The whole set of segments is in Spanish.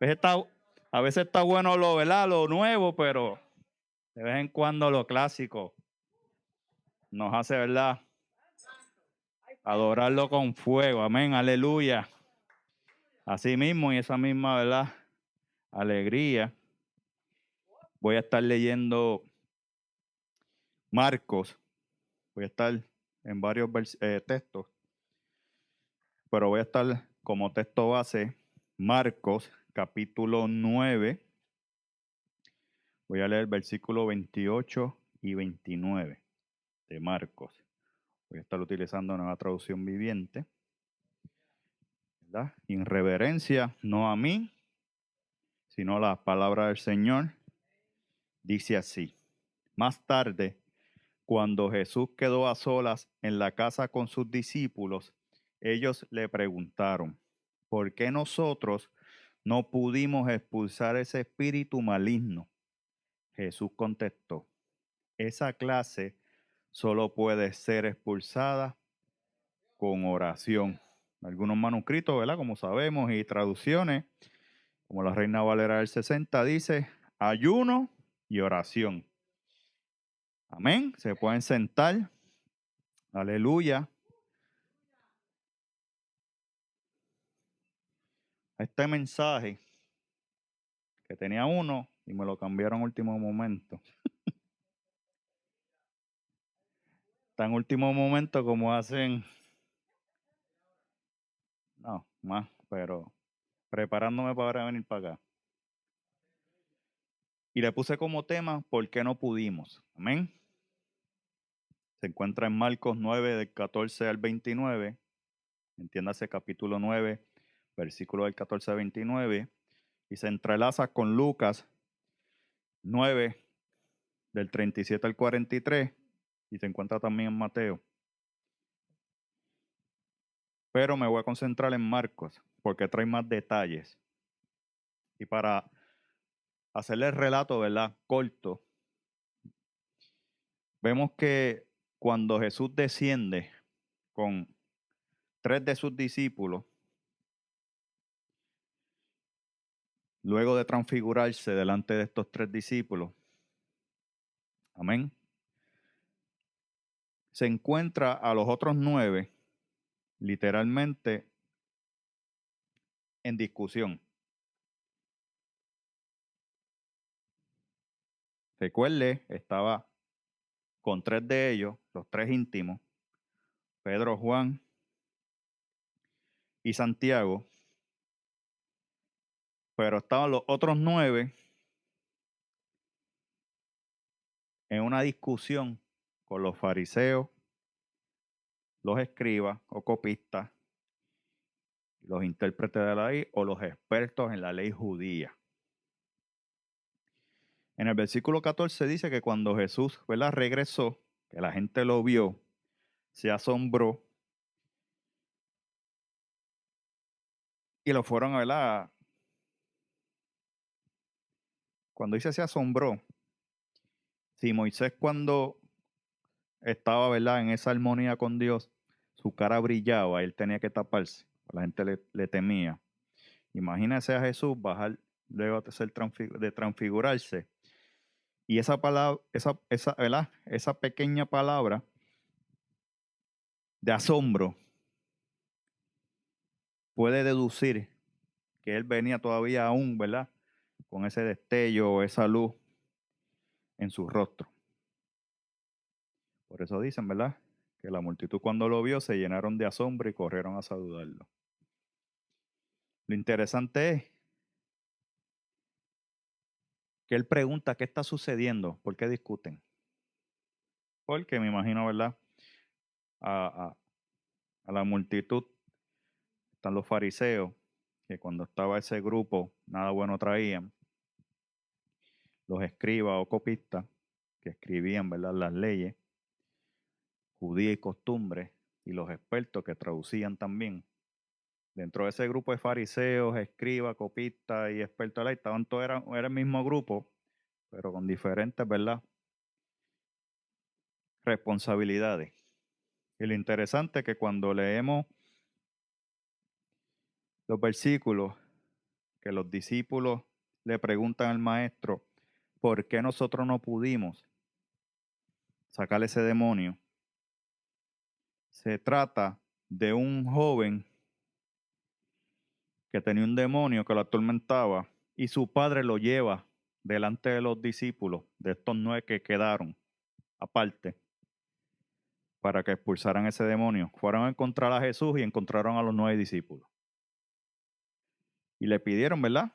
veces está, a veces está bueno lo, ¿verdad? Lo nuevo, pero de vez en cuando lo clásico nos hace, ¿verdad? Adorarlo con fuego. Amén, aleluya. Así mismo y esa misma, ¿verdad? Alegría. Voy a estar leyendo Marcos. Voy a estar en varios textos, pero voy a estar como texto base Marcos capítulo 9. Voy a leer versículos 28 y 29 de Marcos. Voy a estar utilizando una traducción viviente, ¿verdad? En reverencia, no a mí, sino a la palabra del Señor. Dice así: más tarde, cuando Jesús quedó a solas en la casa con sus discípulos, ellos le preguntaron: ¿por qué nosotros no pudimos expulsar ese espíritu maligno? Jesús contestó: esa clase solo puede ser expulsada con oración. Algunos manuscritos, ¿verdad? Como sabemos, y traducciones, como la Reina Valera del 60, dice ayuno y oración. Amén. Se pueden sentar. Aleluya. Este mensaje que tenía uno y me lo cambiaron en último momento. Tan último momento como hacen, no, más, pero preparándome para venir para acá. Y le puse como tema, ¿por qué no pudimos? Amén. Se encuentra en Marcos 9, del 14 al 29. Entiéndase capítulo 9, versículo del 14 al 29. Y se entrelaza con Lucas 9, del 37 al 43. Y se encuentra también en Mateo. Pero me voy a concentrar en Marcos, porque trae más detalles. Y para hacerle el relato, ¿verdad? Corto, vemos que cuando Jesús desciende con 3 de sus discípulos, luego de transfigurarse delante de estos 3 discípulos, amén, se encuentra a los otros 9 literalmente en discusión. Recuerde, estaba con 3 de ellos, los 3 íntimos, Pedro, Juan y Santiago, pero estaban los otros 9 en una discusión con los fariseos, los escribas o copistas, los intérpretes de la ley o los expertos en la ley judía. En el versículo 14 dice que cuando Jesús, ¿verdad?, regresó, que la gente lo vio, se asombró y lo fueron a ver. Cuando dice se asombró, si Moisés cuando estaba, ¿verdad?, en esa armonía con Dios, su cara brillaba, él tenía que taparse, la gente le temía. Imagínese a Jesús bajar luego de transfigurarse. Y esa palabra, ¿verdad?, esa pequeña palabra de asombro puede deducir que él venía todavía aún, ¿verdad?, con ese destello o esa luz en su rostro. Por eso dicen, ¿verdad?, que la multitud cuando lo vio se llenaron de asombro y corrieron a saludarlo. Lo interesante es que él pregunta qué está sucediendo, por qué discuten. Porque me imagino, ¿verdad?, a, a, a la multitud están los fariseos, que cuando estaba ese grupo nada bueno traían, los escribas o copistas, que escribían, ¿verdad?, las leyes, judías y costumbres, y los expertos que traducían también. Dentro de ese grupo de fariseos, escribas, copistas y expertos de la ley, estaban todos, era el mismo grupo, pero con diferentes, ¿verdad?, responsabilidades. Y lo interesante es que cuando leemos los versículos que los discípulos le preguntan al maestro, ¿por qué nosotros no pudimos sacar ese demonio? Se trata de un joven que tenía un demonio que lo atormentaba y su padre lo lleva delante de los discípulos, de estos 9 que quedaron aparte, para que expulsaran ese demonio. Fueron a encontrar a Jesús y encontraron a los 9 discípulos. Y le pidieron, ¿verdad?,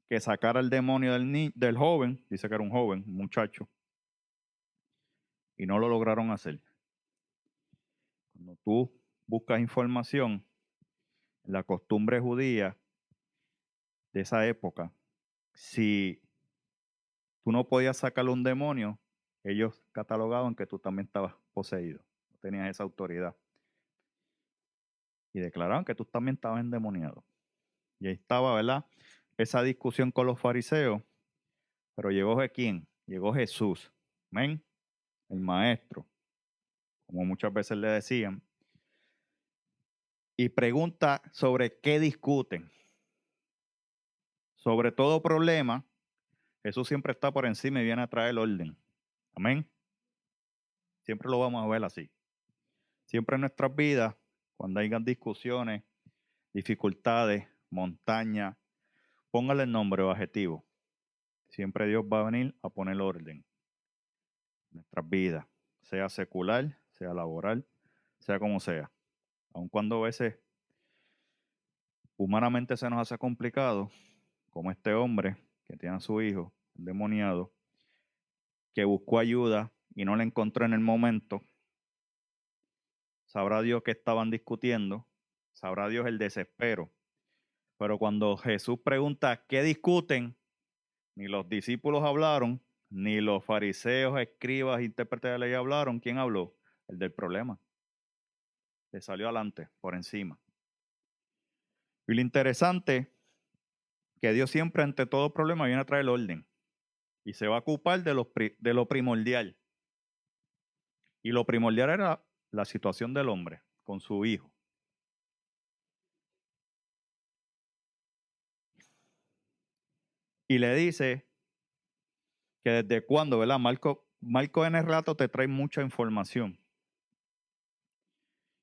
que sacara el demonio del joven, dice que era un joven, un muchacho, y no lo lograron hacer. Cuando tú buscas información, la costumbre judía de esa época, si tú no podías sacarle un demonio, ellos catalogaban que tú también estabas poseído, no tenías esa autoridad. Y declaraban que tú también estabas endemoniado. Y ahí estaba, ¿verdad?, esa discusión con los fariseos. Pero llegó quién? Llegó Jesús, amén, el maestro, como muchas veces le decían, y pregunta sobre qué discuten. Sobre todo problema, Jesús siempre está por encima y viene a traer el orden. Amén. Siempre lo vamos a ver así. Siempre en nuestras vidas, cuando hayan discusiones, dificultades, montañas, póngale el nombre o adjetivo. Siempre Dios va a venir a poner orden en nuestras vidas, sea secular, sea laboral, sea como sea. Aun cuando a veces humanamente se nos hace complicado, como este hombre que tiene a su hijo endemoniado, que buscó ayuda y no la encontró en el momento. Sabrá Dios que estaban discutiendo, sabrá Dios el desespero. Pero cuando Jesús pregunta qué discuten, ni los discípulos hablaron, ni los fariseos, escribas, intérpretes de ley hablaron. ¿Quién habló? El del problema. Le salió adelante, por encima. Y lo interesante, que Dios siempre ante todo problema viene a traer el orden. Y se va a ocupar de lo primordial. Y lo primordial era la situación del hombre con su hijo. Y le dice que desde cuándo, ¿verdad? Marco en el relato te trae mucha información.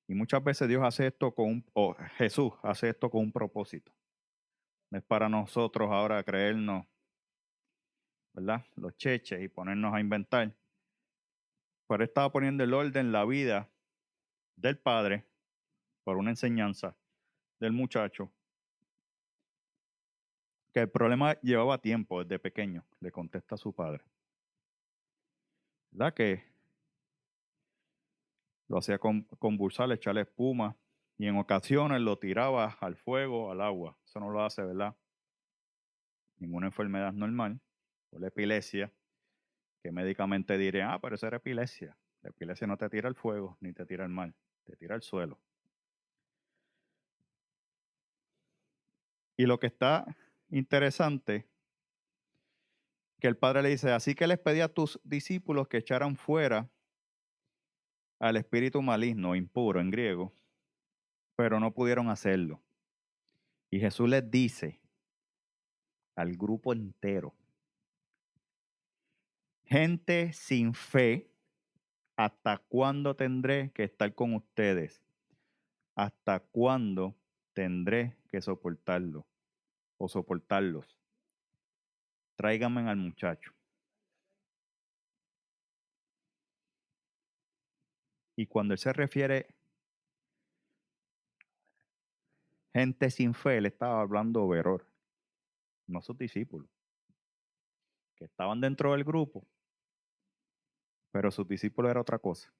Y muchas veces Dios hace esto o Jesús hace esto con un propósito. No es para nosotros ahora creernos, ¿verdad?, los cheches y ponernos a inventar. Pero él estaba poniendo el orden en la vida del padre por una enseñanza del muchacho, que el problema llevaba tiempo desde pequeño, le contesta a su padre. ¿Verdad? Que lo hacía convulsar, echarle espuma y en ocasiones lo tiraba al fuego, al agua. Eso no lo hace, ¿verdad?, ninguna enfermedad normal, o la epilepsia, que médicamente dirían, pero eso era epilepsia. La epilepsia no te tira al fuego ni te tira al mar, te tira al suelo. Y lo que está interesante, que el padre le dice, así que les pedí a tus discípulos que echaran fuera al espíritu maligno, impuro en griego, pero no pudieron hacerlo. Y Jesús les dice al grupo entero, gente sin fe, ¿hasta cuándo tendré que estar con ustedes? ¿Hasta cuándo tendré que soportarlo o soportarlos? Tráiganme al muchacho. Y cuando él se refiere gente sin fe, él estaba hablando de error, no sus discípulos, que estaban dentro del grupo, pero sus discípulos era otra cosa.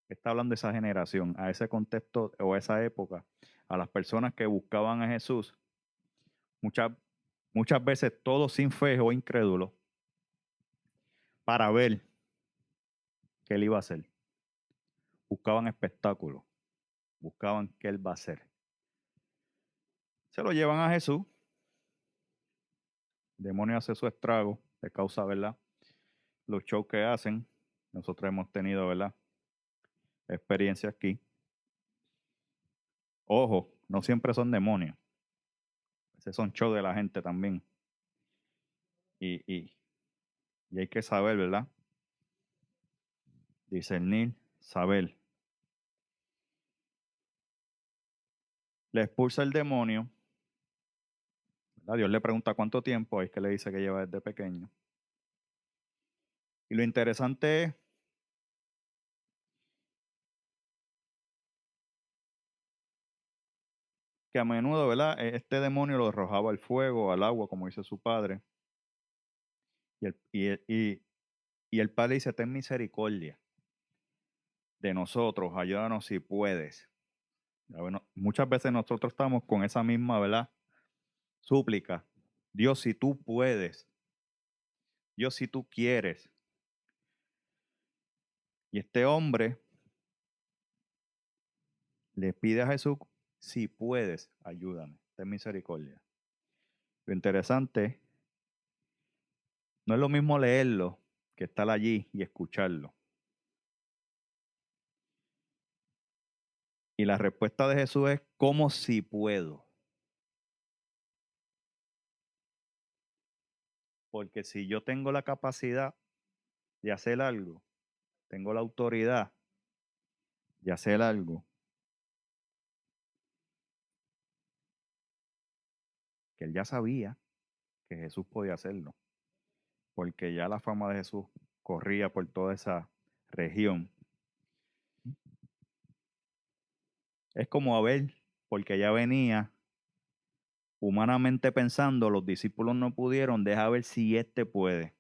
Está hablando de esa generación, a ese contexto o a esa época, a las personas que buscaban a Jesús, muchas, muchas veces todos sin fe o incrédulos, para ver qué él iba a hacer. Buscaban espectáculos, buscaban qué él va a hacer. Se lo llevan a Jesús, el demonio hace su estrago, le causa, ¿verdad?, los shows que hacen. Nosotros hemos tenido, ¿verdad?, experiencia aquí. Ojo, no siempre son demonios. Ese son show de la gente también. Y hay que saber, ¿verdad? Discernir, saber. Le expulsa el demonio. ¿Verdad? Dios le pregunta cuánto tiempo, es que le dice que lleva desde pequeño. Y lo interesante es que a menudo, ¿verdad? Este demonio lo arrojaba al fuego, al agua, como dice su padre. Y el padre dice, ten misericordia de nosotros, ayúdanos si puedes. Ya, bueno, muchas veces nosotros estamos con esa misma, ¿verdad? Súplica. Dios, si tú puedes. Dios, si tú quieres. Y este hombre le pide a Jesús, si puedes, ayúdame, ten misericordia. Lo interesante, no es lo mismo leerlo que estar allí y escucharlo. Y la respuesta de Jesús es, ¿cómo si puedo? Porque si yo tengo la capacidad de hacer algo, tengo la autoridad de hacer algo, que él ya sabía que Jesús podía hacerlo, porque ya la fama de Jesús corría por toda esa región. Es como a ver, porque ya venía, humanamente pensando, los discípulos no pudieron, deja ver si este puede.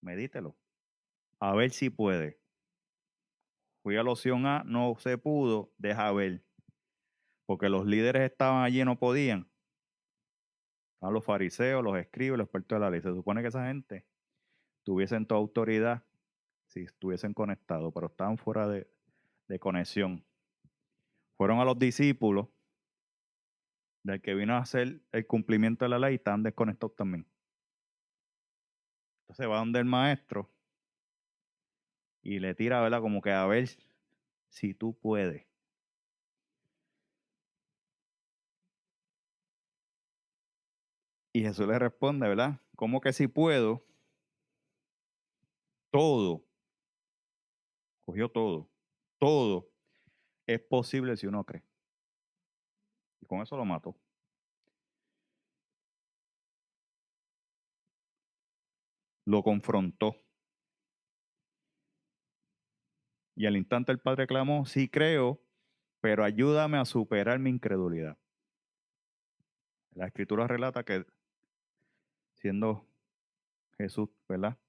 Medítelo, a ver si puede. Fui a la opción A, no se pudo, deja ver. Porque los líderes estaban allí y no podían. Estaban los fariseos, los escribas, los expertos de la ley. Se supone que esa gente tuviesen toda autoridad si estuviesen conectados, pero estaban fuera de conexión. Fueron a los discípulos, del que vino a hacer el cumplimiento de la ley, y estaban desconectados también. Entonces va donde el maestro y le tira, ¿verdad? Como que a ver si tú puedes. Y Jesús le responde, ¿verdad? ¿Cómo que si puedo? Todo, cogió todo, todo es posible si uno cree. Y con eso lo mató. Lo confrontó. Y al instante el padre clamó, sí creo, pero ayúdame a superar mi incredulidad. La escritura relata que siendo Jesús, ¿verdad?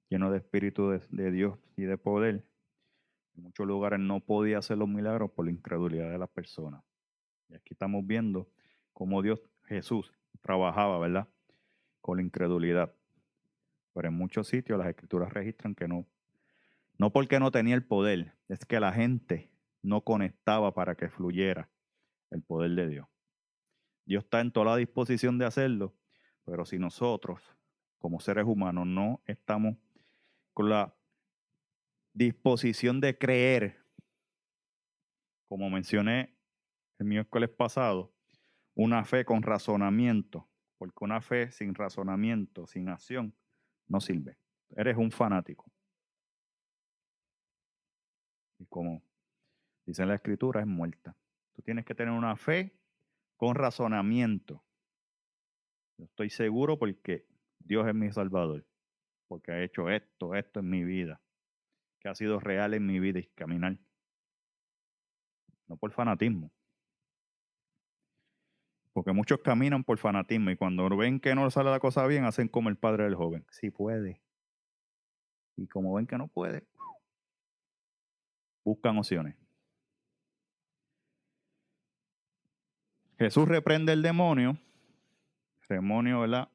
Lleno de espíritu de Dios y de poder, en muchos lugares no podía hacer los milagros por la incredulidad de las personas. Y aquí estamos viendo cómo Dios, Jesús, trabajaba, ¿verdad? Con la incredulidad. Pero en muchos sitios las escrituras registran que no porque no tenía el poder, es que la gente no conectaba para que fluyera el poder de Dios. Dios está en toda la disposición de hacerlo, pero si nosotros, como seres humanos, no estamos con la disposición de creer, como mencioné el miércoles pasado, una fe con razonamiento, porque una fe sin razonamiento, sin acción, no sirve. Eres un fanático. Y como dice la escritura, es muerta. Tú tienes que tener una fe con razonamiento. Yo estoy seguro porque Dios es mi Salvador, porque ha hecho esto en mi vida, que ha sido real en mi vida y caminar, no por fanatismo. Porque muchos caminan por fanatismo y cuando ven que no sale la cosa bien, hacen como el padre del joven. Sí puede. Y como ven que no puede, buscan opciones. Jesús reprende el demonio. El demonio, ¿verdad?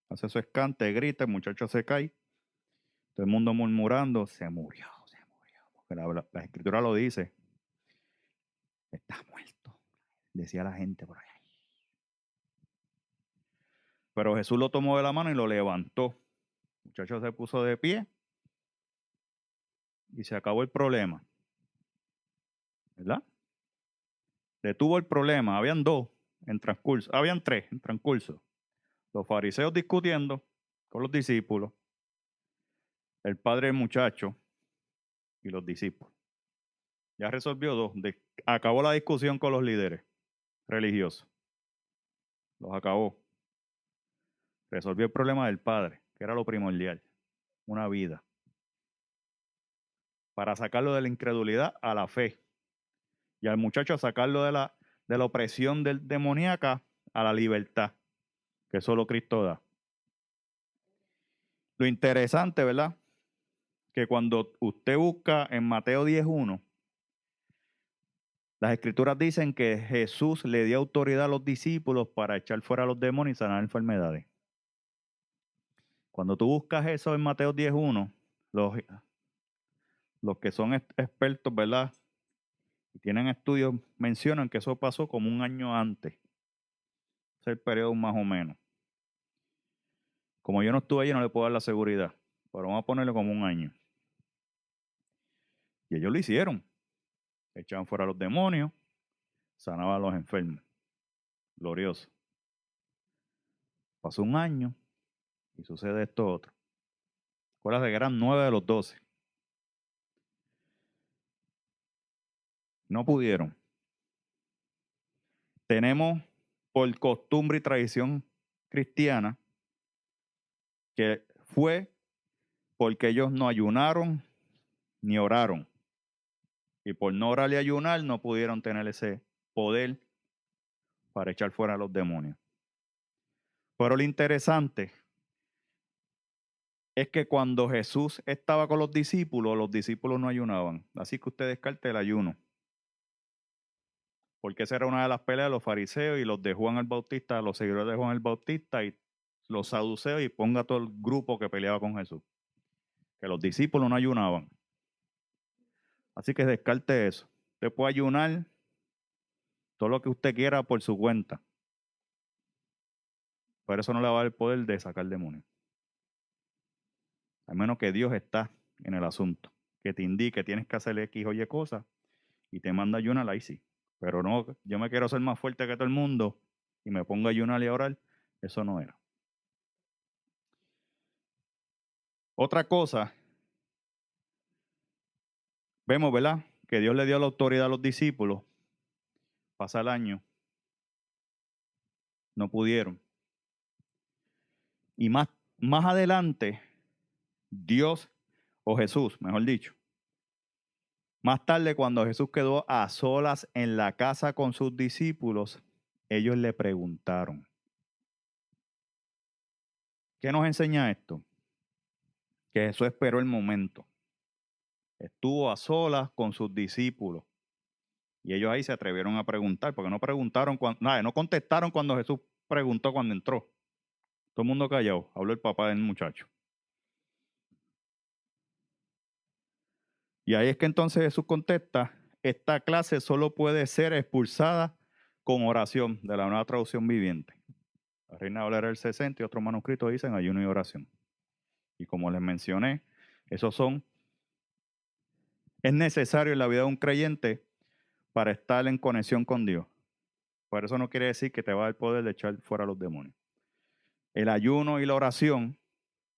Hace su escante, grita, el muchacho se cae. Todo el mundo murmurando, se murió, se murió. Porque la escritura lo dice. Está muerto, decía la gente por ahí. Pero Jesús lo tomó de la mano y lo levantó. El muchacho se puso de pie y se acabó el problema. ¿Verdad? detuvo el problema. Habían dos en transcurso, habían tres en transcurso. Los fariseos discutiendo con los discípulos, el padre del muchacho y los discípulos. Ya resolvió dos. Acabó la discusión con los líderes religiosos. Los acabó. Resolvió el problema del padre, que era lo primordial, una vida. Para sacarlo de la incredulidad a la fe. Y al muchacho sacarlo de la opresión del demoníaca a la libertad, que solo Cristo da. Lo interesante, ¿verdad? Que cuando usted busca en Mateo 10:1, las escrituras dicen que Jesús le dio autoridad a los discípulos para echar fuera a los demonios y sanar enfermedades. Cuando tú buscas eso en Mateo 10:1, los que son expertos, ¿verdad? Y tienen estudios, mencionan que eso pasó como un año antes. Ese es el periodo más o menos. Como yo no estuve allí, no le puedo dar la seguridad, pero vamos a ponerle como un año. Y ellos lo hicieron. Echaban fuera a los demonios, sanaban a los enfermos. Glorioso. Pasó un año y sucede esto otro. Acuérdate que eran 9 de los 12. No pudieron. Tenemos por costumbre y tradición cristiana que fue porque ellos no ayunaron ni oraron. Y por no orar y ayunar no pudieron tener ese poder para echar fuera a los demonios. Pero lo interesante es que cuando Jesús estaba con los discípulos no ayunaban. Así que usted descarte el ayuno. Porque esa era una de las peleas de los fariseos y los de Juan el Bautista, los seguidores de Juan el Bautista y los saduceos, y ponga todo el grupo que peleaba con Jesús. Que los discípulos no ayunaban. Así que descarte eso. Usted puede ayunar todo lo que usted quiera por su cuenta. Pero eso no le va a dar el poder de sacar demonios. Al menos que Dios está en el asunto. Que te indique que tienes que hacer X o Y cosas y te manda a ayunar, ahí sí. Pero no, yo me quiero ser más fuerte que todo el mundo y me pongo a ayunar y a orar. Eso no era. Otra cosa, vemos, ¿verdad? Que Dios le dio la autoridad a los discípulos. Pasa el año. No pudieron. Y más adelante, Dios o Jesús, mejor dicho. Más tarde, cuando Jesús quedó a solas en la casa con sus discípulos, ellos le preguntaron, ¿qué nos enseña esto? Que Jesús esperó el momento. Estuvo a solas con sus discípulos. Y ellos ahí se atrevieron a preguntar, porque no preguntaron, no contestaron cuando Jesús preguntó cuando entró. Todo el mundo callado, habló el papá del muchacho. Y ahí es que entonces Jesús contesta, esta clase solo puede ser expulsada con oración, de la Nueva Traducción Viviente. La Reina Valera del 60 y otros manuscritos dicen ayuno y oración. Y como les mencioné, es necesario en la vida de un creyente para estar en conexión con Dios. Por eso no quiere decir que te va a dar el poder de echar fuera a los demonios. El ayuno y la oración,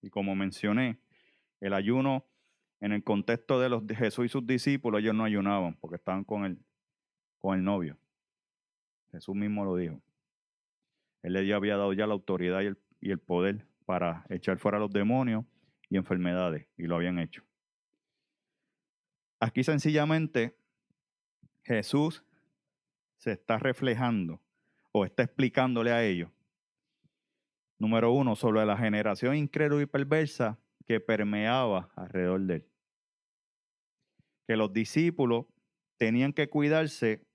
y como mencioné, el ayuno en el contexto de Jesús y sus discípulos, ellos no ayunaban porque estaban con el novio. Jesús mismo lo dijo. Él le había dado ya la autoridad y el poder para echar fuera a los demonios y enfermedades, y lo habían hecho. Aquí sencillamente Jesús se está reflejando o está explicándole a ellos, número uno, sobre la generación incrédula y perversa que permeaba alrededor de él. Que los discípulos tenían que cuidarse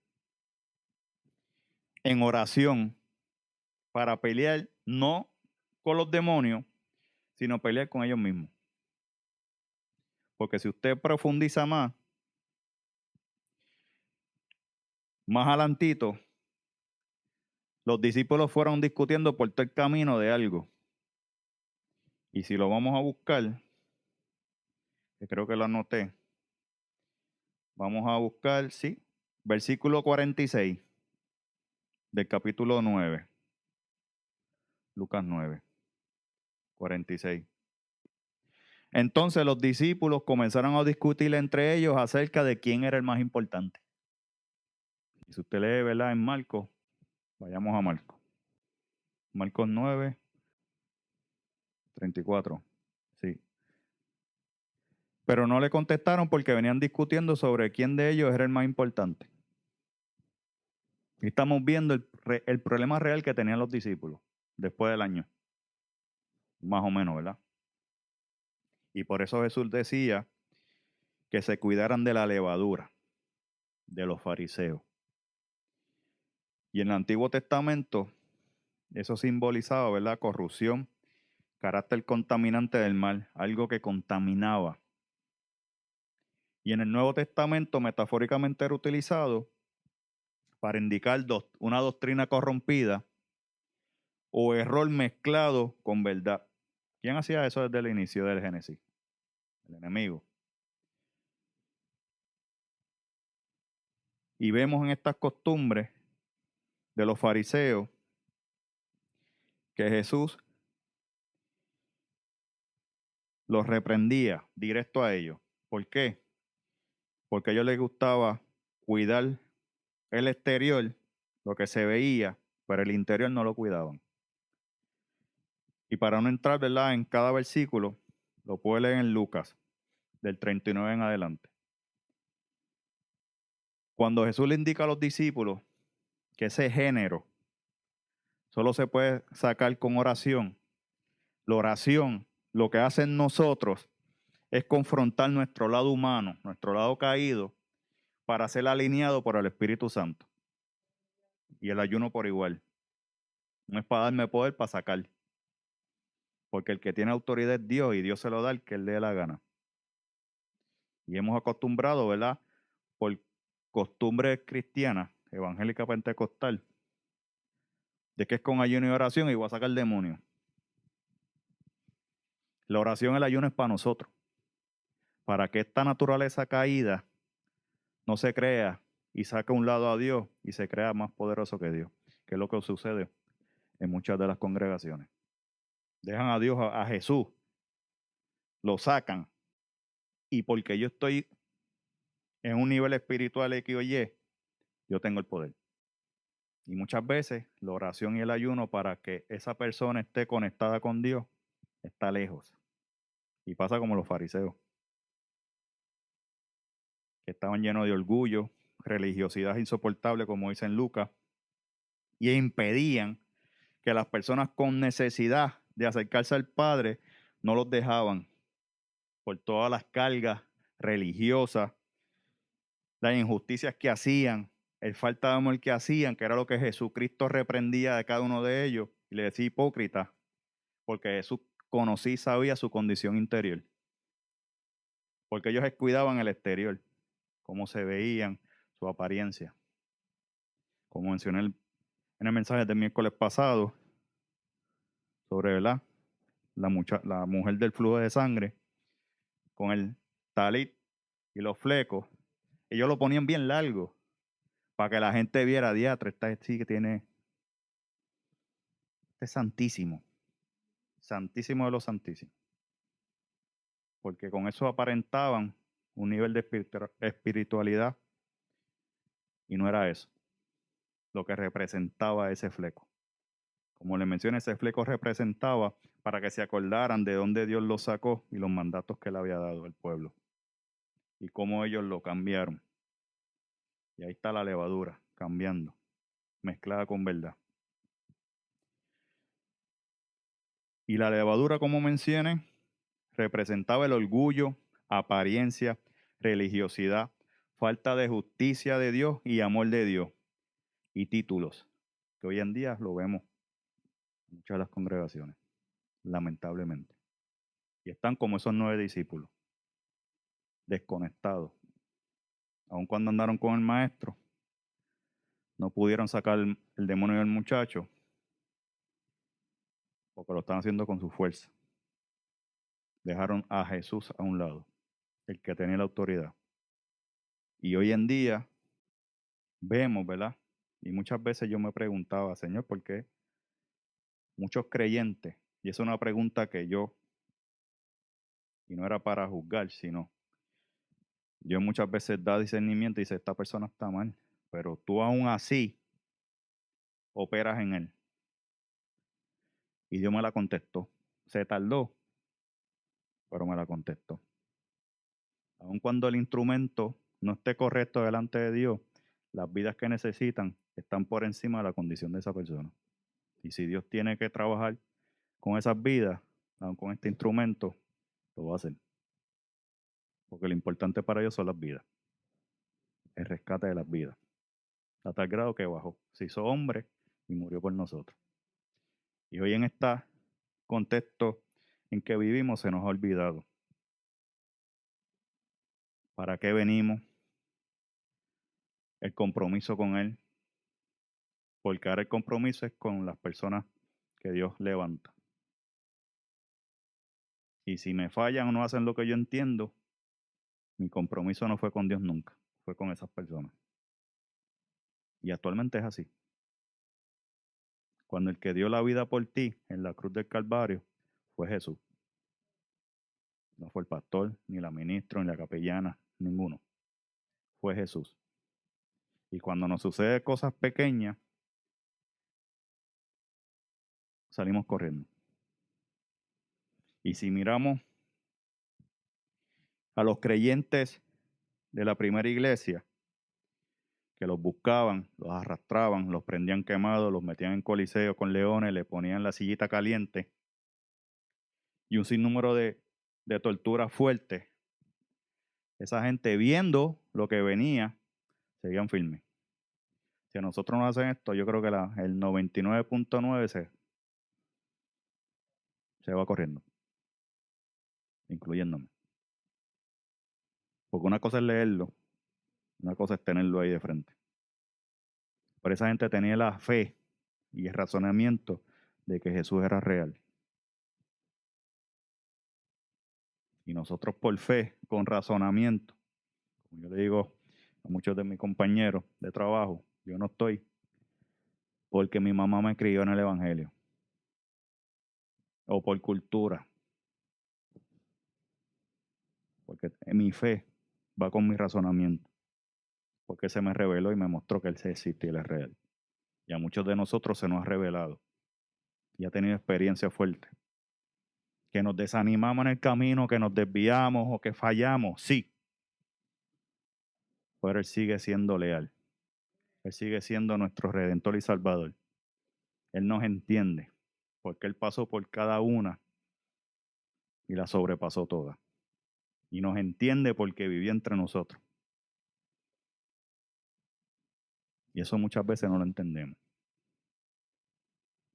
en oración para pelear no con los demonios, sino pelear con ellos mismos. Porque si usted profundiza más adelantito, los discípulos fueron discutiendo por todo el camino de algo. Y si lo vamos a buscar, que creo que lo anoté, vamos a buscar, sí, versículo 46. del capítulo 9, Lucas 9, 46. Entonces los discípulos comenzaron a discutir entre ellos acerca de quién era el más importante. Y si usted lee, ¿verdad? En Marcos, vayamos a Marcos. Marcos 9, 34. Sí. Pero no le contestaron porque venían discutiendo sobre quién de ellos era el más importante. Y estamos viendo el problema real que tenían los discípulos después del año. Más o menos, ¿verdad? Y por eso Jesús decía que se cuidaran de la levadura de los fariseos. Y en el Antiguo Testamento eso simbolizaba, ¿verdad? Corrupción, carácter contaminante del mal, algo que contaminaba. Y en el Nuevo Testamento metafóricamente era utilizado para indicar una doctrina corrompida o error mezclado con verdad. ¿Quién hacía eso desde el inicio del Génesis? El enemigo. Y vemos en estas costumbres de los fariseos que Jesús los reprendía directo a ellos. ¿Por qué? Porque a ellos les gustaba cuidar el exterior, lo que se veía, pero el interior no lo cuidaban. Y para no entrar, ¿verdad?, en cada versículo, lo puede leer en Lucas, del 39 en adelante. Cuando Jesús le indica a los discípulos que ese género solo se puede sacar con oración, la oración, lo que hacen nosotros es confrontar nuestro lado humano, nuestro lado caído, para ser alineado por el Espíritu Santo. Y el ayuno por igual. No es para darme poder para sacar. Porque el que tiene autoridad es Dios y Dios se lo da al que él le dé la gana. Y hemos acostumbrado, ¿verdad? Por costumbre cristiana, evangélica pentecostal, de que es con ayuno y oración y voy a sacar demonios. La oración, el ayuno es para nosotros. Para que esta naturaleza caída no se crea y saque a un lado a Dios y se crea más poderoso que Dios, que es lo que sucede en muchas de las congregaciones. Dejan a Dios, a Jesús, lo sacan, y porque yo estoy en un nivel espiritual X o Y, yo tengo el poder. Y muchas veces la oración y el ayuno para que esa persona esté conectada con Dios está lejos. Y pasa como los fariseos, que estaban llenos de orgullo, religiosidad insoportable, como dice en Lucas, y impedían que las personas con necesidad de acercarse al Padre no los dejaban por todas las cargas religiosas, las injusticias que hacían, el falta de amor que hacían, que era lo que Jesucristo reprendía de cada uno de ellos, y le decía hipócrita, porque Jesús conocía y sabía su condición interior, porque ellos descuidaban el exterior, cómo se veían, su apariencia. Como mencioné en el mensaje del miércoles pasado, sobre, ¿verdad?, la mujer del flujo de sangre, con el talit y los flecos, ellos lo ponían bien largo, para que la gente viera, diatre, está sí que tiene, este es santísimo, santísimo de los santísimos. Porque con eso aparentaban un nivel de espiritualidad y no era eso lo que representaba ese fleco. Como le mencioné, ese fleco representaba para que se acordaran de dónde Dios los sacó y los mandatos que le había dado al pueblo y cómo ellos lo cambiaron. Y ahí está la levadura cambiando, mezclada con verdad. Y la levadura, como mencioné, representaba el orgullo, apariencia, religiosidad, falta de justicia de Dios y amor de Dios, y títulos, que hoy en día lo vemos en muchas de las congregaciones, lamentablemente. Y están como esos 9 discípulos, desconectados. Aun cuando andaron con el maestro, no pudieron sacar el demonio del muchacho, porque lo están haciendo con su fuerza. Dejaron a Jesús a un lado, el que tenía la autoridad. Y hoy en día vemos, ¿verdad?, Y muchas veces yo me preguntaba, Señor, ¿por qué muchos creyentes? Y es una pregunta que yo, y no era para juzgar, sino Dios muchas veces da discernimiento y dice, esta persona está mal, pero tú aún así operas en él. Y Dios me la contestó. Se tardó, pero me la contestó. Aun cuando el instrumento no esté correcto delante de Dios, las vidas que necesitan están por encima de la condición de esa persona. Y si Dios tiene que trabajar con esas vidas, aun con este instrumento, lo va a hacer. Porque lo importante para ellos son las vidas, el rescate de las vidas. A tal grado que bajó, se hizo hombre y murió por nosotros. Y hoy en este contexto en que vivimos se nos ha olvidado para qué venimos, el compromiso con Él, porque ahora el compromiso es con las personas que Dios levanta. Y si me fallan o no hacen lo que yo entiendo, mi compromiso no fue con Dios nunca, fue con esas personas. Y actualmente es así. Cuando el que dio la vida por ti en la cruz del Calvario fue Jesús. No fue el pastor, ni la ministra, ni la capellana, ninguno. Fue Jesús. Y cuando nos sucede cosas pequeñas, salimos corriendo. Y si miramos a los creyentes de la primera iglesia, que los buscaban, los arrastraban, los prendían quemados, los metían en coliseo con leones, le ponían la sillita caliente y un sinnúmero de torturas fuertes. Esa gente viendo lo que venía, seguían firmes. Si a nosotros nos hacen esto, yo creo que el 99.9 se va corriendo, incluyéndome. Porque una cosa es leerlo, una cosa es tenerlo ahí de frente. Pero esa gente tenía la fe y el razonamiento de que Jesús era real. Y nosotros por fe, con razonamiento, como yo le digo a muchos de mis compañeros de trabajo, yo no estoy porque mi mamá me crió en el Evangelio o por cultura, porque mi fe va con mi razonamiento, porque se me reveló y me mostró que Él sí existe y Él es real. Y a muchos de nosotros se nos ha revelado y ha tenido experiencia fuerte. Que nos desanimamos en el camino, que nos desviamos o que fallamos, sí, pero Él sigue siendo leal. Él sigue siendo nuestro Redentor y Salvador. Él nos entiende, porque Él pasó por cada una y la sobrepasó toda. Y nos entiende porque vivió entre nosotros. Y eso muchas veces no lo entendemos.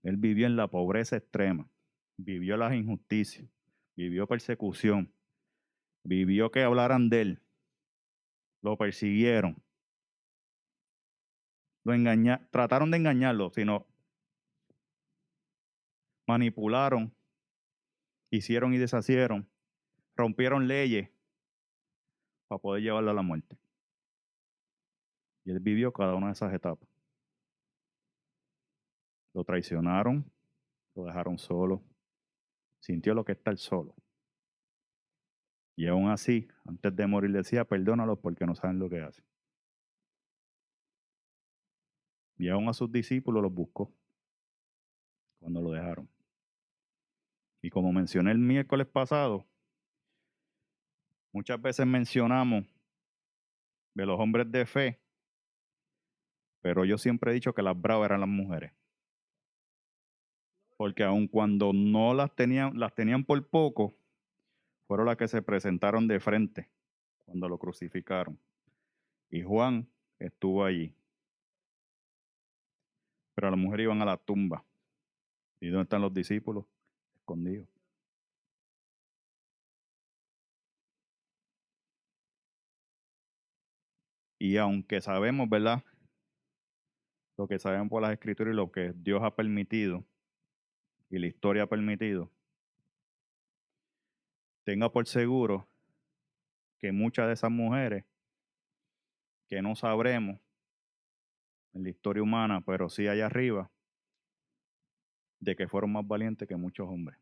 Él vivió en la pobreza extrema, vivió las injusticias, vivió persecución, vivió que hablaran de Él, lo persiguieron, trataron de engañarlo, sino manipularon, hicieron y deshacieron, rompieron leyes para poder llevarlo a la muerte. Y Él vivió cada una de esas etapas. Lo traicionaron, lo dejaron solo, sintió lo que es estar solo. Y aún así, antes de morir decía, perdónalos porque no saben lo que hacen. Y aún a sus discípulos los buscó cuando lo dejaron. Y como mencioné el miércoles pasado, muchas veces mencionamos de los hombres de fe, pero yo siempre he dicho que las bravas eran las mujeres. Porque aun cuando no las tenían por poco, fueron las que se presentaron de frente cuando lo crucificaron. Y Juan estuvo allí. Pero las mujeres iban a la tumba. ¿Y dónde están los discípulos? Escondidos. Y aunque sabemos, ¿verdad? Lo que sabemos por las escrituras y lo que Dios ha permitido y la historia ha permitido, tenga por seguro que muchas de esas mujeres que no sabremos en la historia humana, pero sí allá arriba, de que fueron más valientes que muchos hombres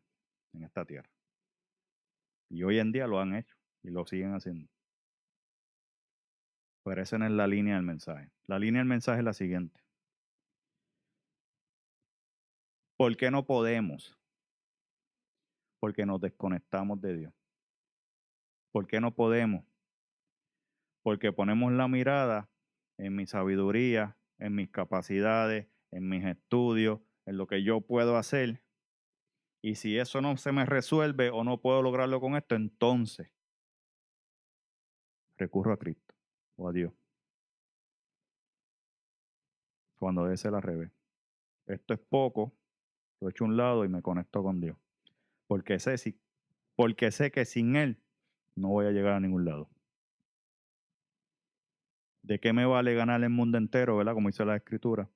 en esta tierra. Y hoy en día lo han hecho y lo siguen haciendo. Pero esa no es la línea del mensaje. La línea del mensaje es la siguiente. ¿Por qué no podemos? Porque nos desconectamos de Dios. ¿Por qué no podemos? Porque ponemos la mirada en mi sabiduría, en mis capacidades, en mis estudios, en lo que yo puedo hacer. Y si eso no se me resuelve o no puedo lograrlo con esto, entonces recurro a Cristo o a Dios. Cuando debe ser al revés. Esto es poco, lo echo a un lado y me conecto con Dios. Porque porque sé que sin Él no voy a llegar a ningún lado. ¿De qué me vale ganar el mundo entero, verdad? Como dice la Escritura,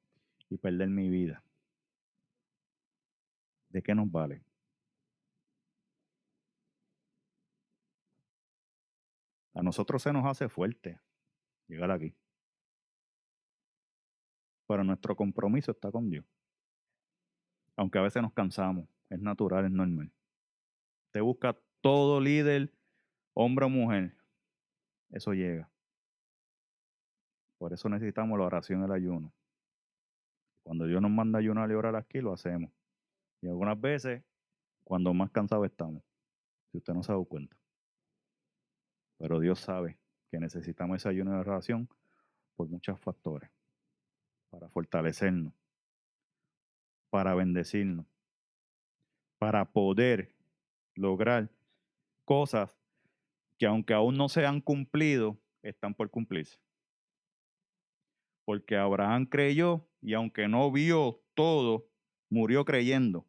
y perder mi vida? ¿De qué nos vale? A nosotros se nos hace fuerte llegar aquí. Pero nuestro compromiso está con Dios. Aunque a veces nos cansamos, es natural, es normal. Te busca todo líder, hombre o mujer, eso llega. Por eso necesitamos la oración y el ayuno. Cuando Dios nos manda a ayunar y orar aquí, lo hacemos. Y algunas veces, cuando más cansados estamos, si usted no se ha dado cuenta. Pero Dios sabe que necesitamos ese ayuno y oración por muchos factores. Para fortalecernos, para bendecirnos, para poder lograr cosas que aunque aún no se han cumplido, están por cumplirse. Porque Abraham creyó y aunque no vio todo, murió creyendo.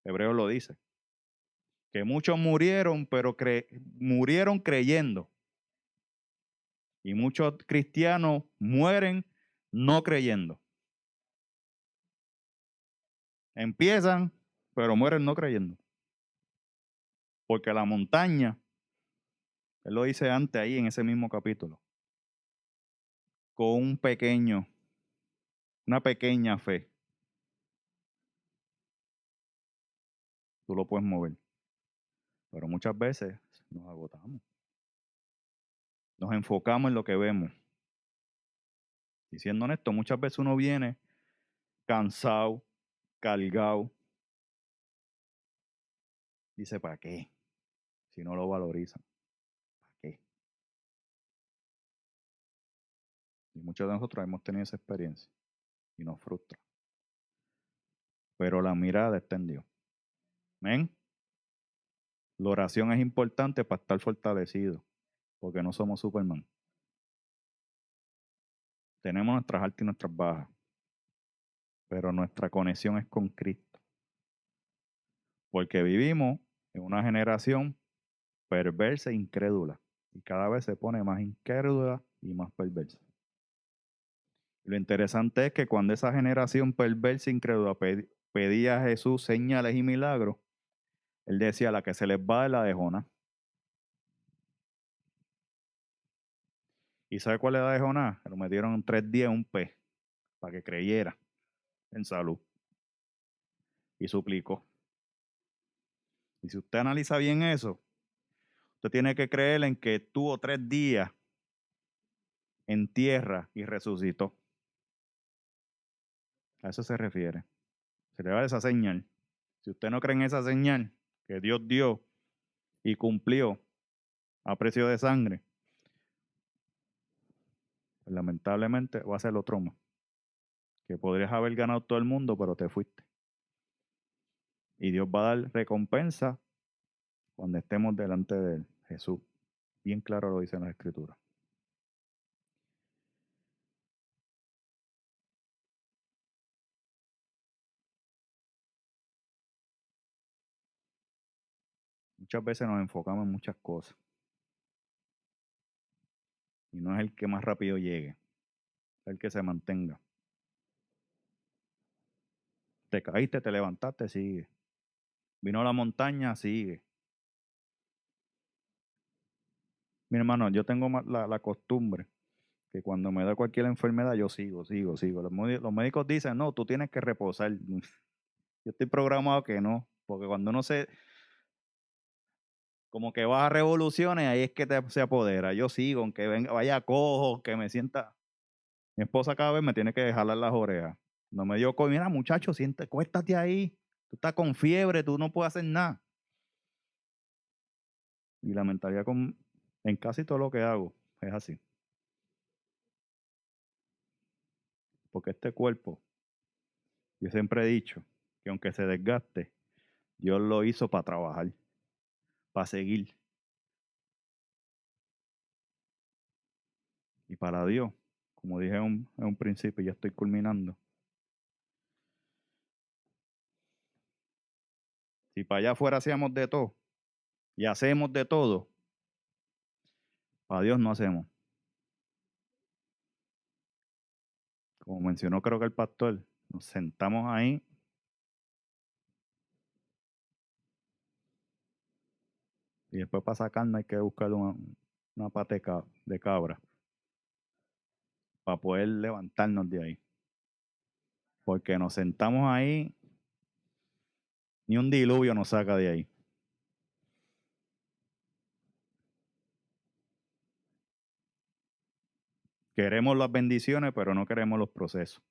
Hebreo lo dice. Que muchos murieron, pero murieron creyendo. Y muchos cristianos mueren no creyendo. Empiezan, pero mueren no creyendo. Porque la montaña, él lo dice antes ahí en ese mismo capítulo, con una pequeña fe, tú lo puedes mover. Pero muchas veces nos agotamos. Nos enfocamos en lo que vemos. Y siendo honesto, muchas veces uno viene cansado, cargado. Dice, ¿para qué? Si no lo valorizan, ¿para qué? Y muchos de nosotros hemos tenido esa experiencia y nos frustra. Pero la mirada está en Dios. ¿Ven? La oración es importante para estar fortalecido, porque no somos Superman. Tenemos nuestras altas y nuestras bajas, pero nuestra conexión es con Cristo. Porque vivimos en una generación perversa e incrédula. Y cada vez se pone más incrédula y más perversa. Lo interesante es que cuando esa generación perversa e incrédula pedía a Jesús señales y milagros, él decía, la que se les va es la de Jonás. ¿Y sabe cuál es la de Jonás? Que lo metieron 3 días en un pez para que creyera en salud. Y suplicó. Y si usted analiza bien eso, usted tiene que creer en que tuvo 3 días en tierra y resucitó. A eso se refiere. Se le va esa señal. Si usted no cree en esa señal que Dios dio y cumplió a precio de sangre, pues lamentablemente va a ser lo trauma. Que podrías haber ganado todo el mundo, pero te fuiste. Y Dios va a dar recompensa cuando estemos delante de Él. Jesús. Bien claro lo dice en la Escritura. Muchas veces nos enfocamos en muchas cosas. Y no es el que más rápido llegue, es el que se mantenga. Te caíste, te levantaste, sigue. Vino la montaña, sigue. Mi hermano, yo tengo la costumbre que cuando me da cualquier enfermedad yo sigo. Los médicos dicen, no, tú tienes que reposar. Yo estoy programado que no, porque cuando uno se, como que baja revoluciones, ahí es que se apodera. Yo sigo, aunque venga, vaya cojo, que me sienta. Mi esposa cada vez me tiene que jalar las orejas. No me dio mira muchacho, cuéstate ahí. Tú estás con fiebre, tú no puedes hacer nada. Y la mentalidad en casi todo lo que hago es así. Porque este cuerpo, yo siempre he dicho que aunque se desgaste, Dios lo hizo para trabajar, para seguir. Y para Dios, como dije en un principio, ya estoy culminando. Si para allá afuera hacíamos de todo y hacemos de todo, para Dios no hacemos. Como mencionó creo que el pastor, nos sentamos ahí y después para sacarnos hay que buscar una pateca de cabra para poder levantarnos de ahí. Porque nos sentamos ahí, ni un diluvio nos saca de ahí. Queremos las bendiciones, pero no queremos los procesos.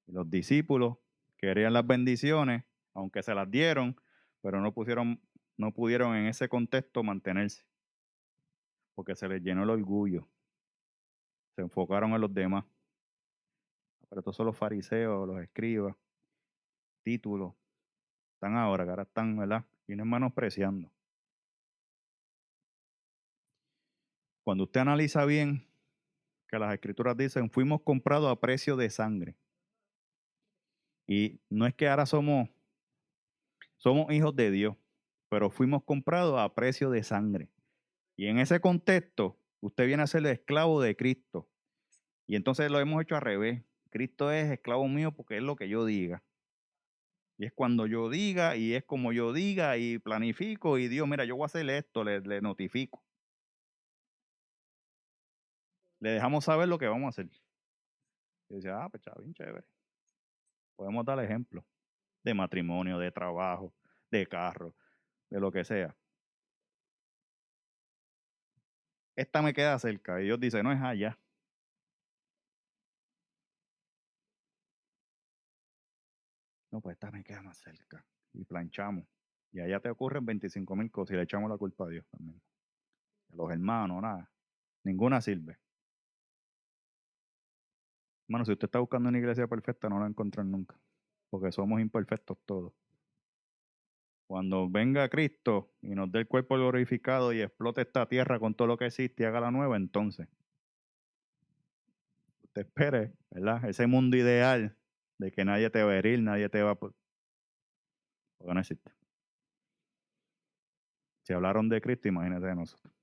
Y los discípulos querían las bendiciones, aunque se las dieron, pero no pudieron en ese contexto mantenerse, porque se les llenó el orgullo. Se enfocaron en los demás. Pero estos son los fariseos, los escribas, títulos, están ahora, que ahora están, ¿verdad? Y no es menospreciando. Cuando usted analiza bien que las escrituras dicen, fuimos comprados a precio de sangre. Y no es que ahora somos hijos de Dios, pero fuimos comprados a precio de sangre. Y en ese contexto, usted viene a ser el esclavo de Cristo. Y entonces lo hemos hecho al revés. Cristo es esclavo mío porque es lo que yo diga. Y es cuando yo diga, y es como yo diga, y planifico, y Dios, mira, yo voy a hacer esto, le notifico. Le dejamos saber lo que vamos a hacer. Y dice, pues bien chévere. Podemos dar ejemplo de matrimonio, de trabajo, de carro, de lo que sea. Esta me queda cerca. Y Dios dice, no es allá. No, pues esta me queda más cerca. Y planchamos. Y allá te ocurren 25,000 cosas y le echamos la culpa a Dios también. A los hermanos, nada. Ninguna sirve. Hermano, si usted está buscando una iglesia perfecta, no la va a encontrar nunca. Porque somos imperfectos todos. Cuando venga Cristo y nos dé el cuerpo glorificado y explote esta tierra con todo lo que existe y haga la nueva, entonces usted espere, ¿verdad? Ese mundo ideal de que nadie te va a herir, nadie te va a... Porque no existe. Si hablaron de Cristo, imagínese de nosotros.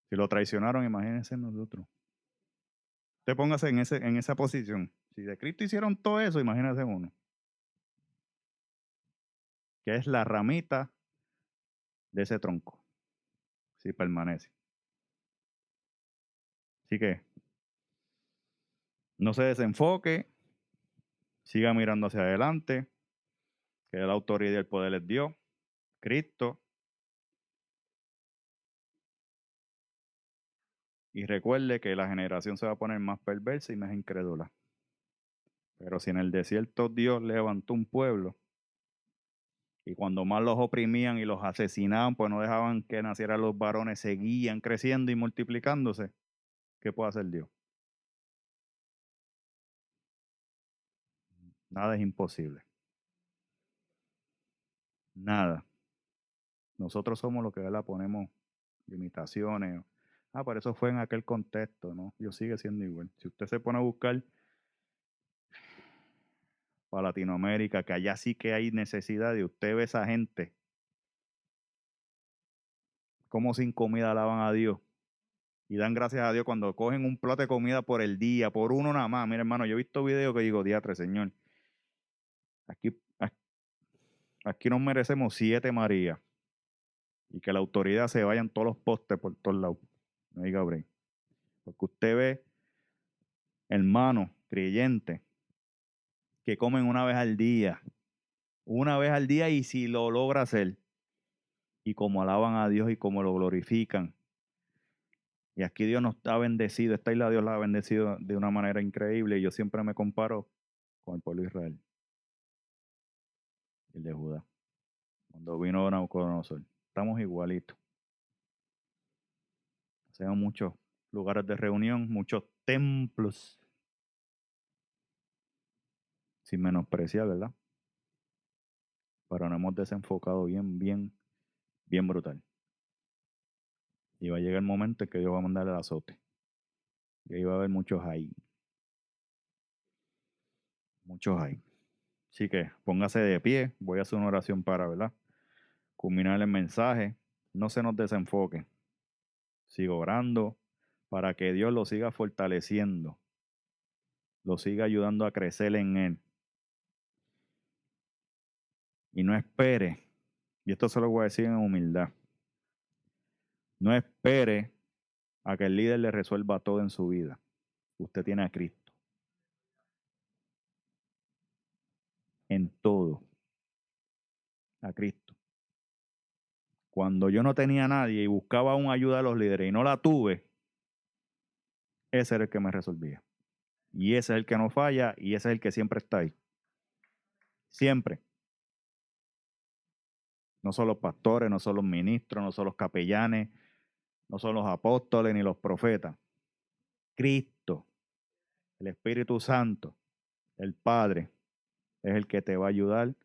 Si lo traicionaron, imagínense nosotros. Usted póngase en esa posición. Si de Cristo hicieron todo eso, imagínese uno. Que es la ramita de ese tronco. Si permanece. Así que no se desenfoque, siga mirando hacia adelante, que la autoridad y el poder es Dios, Cristo. Y recuerde que la generación se va a poner más perversa y más incrédula. Pero si en el desierto Dios levantó un pueblo, y cuando más los oprimían y los asesinaban, pues no dejaban que nacieran los varones, seguían creciendo y multiplicándose, ¿qué puede hacer Dios? Nada es imposible. Nada. Nosotros somos los que la ponemos limitaciones. Pero eso fue en aquel contexto, ¿no? Dios sigue siendo igual. Si usted se pone a buscar para Latinoamérica, que allá sí que hay necesidad, y usted ve a esa gente, cómo sin comida alaban a Dios. Y dan gracias a Dios cuando cogen un plato de comida por el día, por uno nada más. Mira, hermano, yo he visto videos que digo, diatre, Señor, aquí, aquí nos merecemos 7 Marías y que la autoridad se vayan todos los postes por todos lados. No diga break. Porque usted ve hermanos creyentes que comen una vez al día y si lo logra hacer, y como alaban a Dios y como lo glorifican. Y aquí Dios nos ha bendecido, esta isla Dios la ha bendecido de una manera increíble y yo siempre me comparo con el pueblo de Israel, el de Judá, cuando vino Nabucodonosor. Estamos igualitos. Hacemos muchos lugares de reunión, muchos templos, sin menospreciar, ¿verdad? Pero nos hemos desenfocado bien brutal. Y va a llegar el momento en que Dios va a mandar el azote. Y ahí va a haber muchos ahí. Muchos ahí. Así que póngase de pie. Voy a hacer una oración para, ¿verdad? Culminar el mensaje. No se nos desenfoque. Sigo orando para que Dios lo siga fortaleciendo. Lo siga ayudando a crecer en Él. Y no espere. Y esto se lo voy a decir en humildad. No espere a que el líder le resuelva todo en su vida. Usted tiene a Cristo. En todo. A Cristo. Cuando yo no tenía a nadie y buscaba una ayuda de los líderes y no la tuve, ese era el que me resolvía. Y ese es el que no falla y ese es el que siempre está ahí. Siempre. No son los pastores, no son los ministros, no son los capellanes, no son los apóstoles ni los profetas. Cristo, el Espíritu Santo, el Padre, es el que te va a ayudar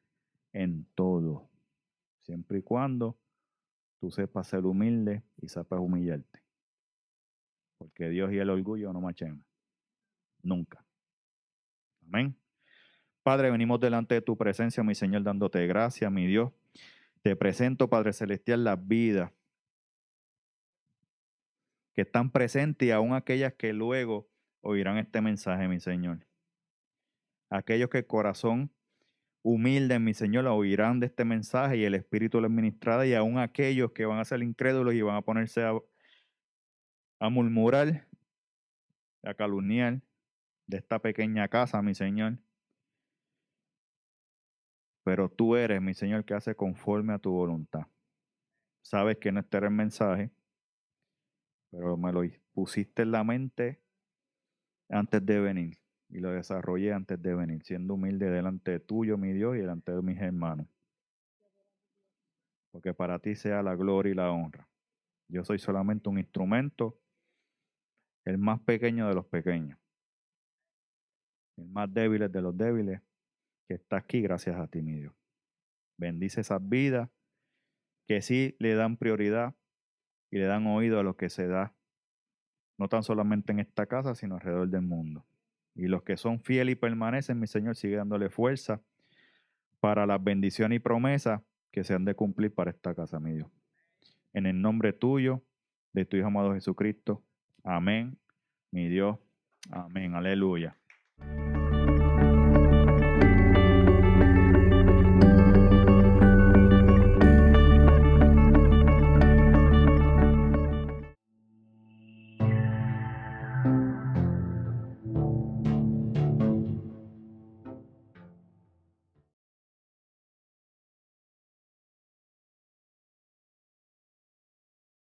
en todo. Siempre y cuando tú sepas ser humilde y sepas humillarte. Porque Dios y el orgullo no marchan. Nunca. Amén. Padre, venimos delante de tu presencia, mi Señor, dándote gracias, mi Dios. Te presento, Padre Celestial, las vidas que están presentes y aún aquellas que luego oirán este mensaje, mi Señor. Aquellos que el corazón humilde, mi Señor, oirán de este mensaje y el Espíritu les ministrará, y aún aquellos que van a ser incrédulos y van a ponerse a murmurar, a calumniar de esta pequeña casa, mi Señor. Pero tú eres, mi Señor, que hace conforme a tu voluntad. Sabes que no este era el mensaje, pero me lo pusiste en la mente antes de venir y lo desarrollé antes de venir, siendo humilde delante de tuyo, mi Dios, y delante de mis hermanos. Porque para ti sea la gloria y la honra. Yo soy solamente un instrumento, el más pequeño de los pequeños, el más débil de los débiles, que está aquí gracias a ti, mi Dios. Bendice esas vidas que sí le dan prioridad y le dan oído a lo que se da, no tan solamente en esta casa, sino alrededor del mundo. Y los que son fieles y permanecen, mi Señor, sigue dándole fuerza para las bendiciones y promesas que se han de cumplir para esta casa, mi Dios. En el nombre tuyo, de tu Hijo amado Jesucristo. Amén, mi Dios. Amén. Aleluya.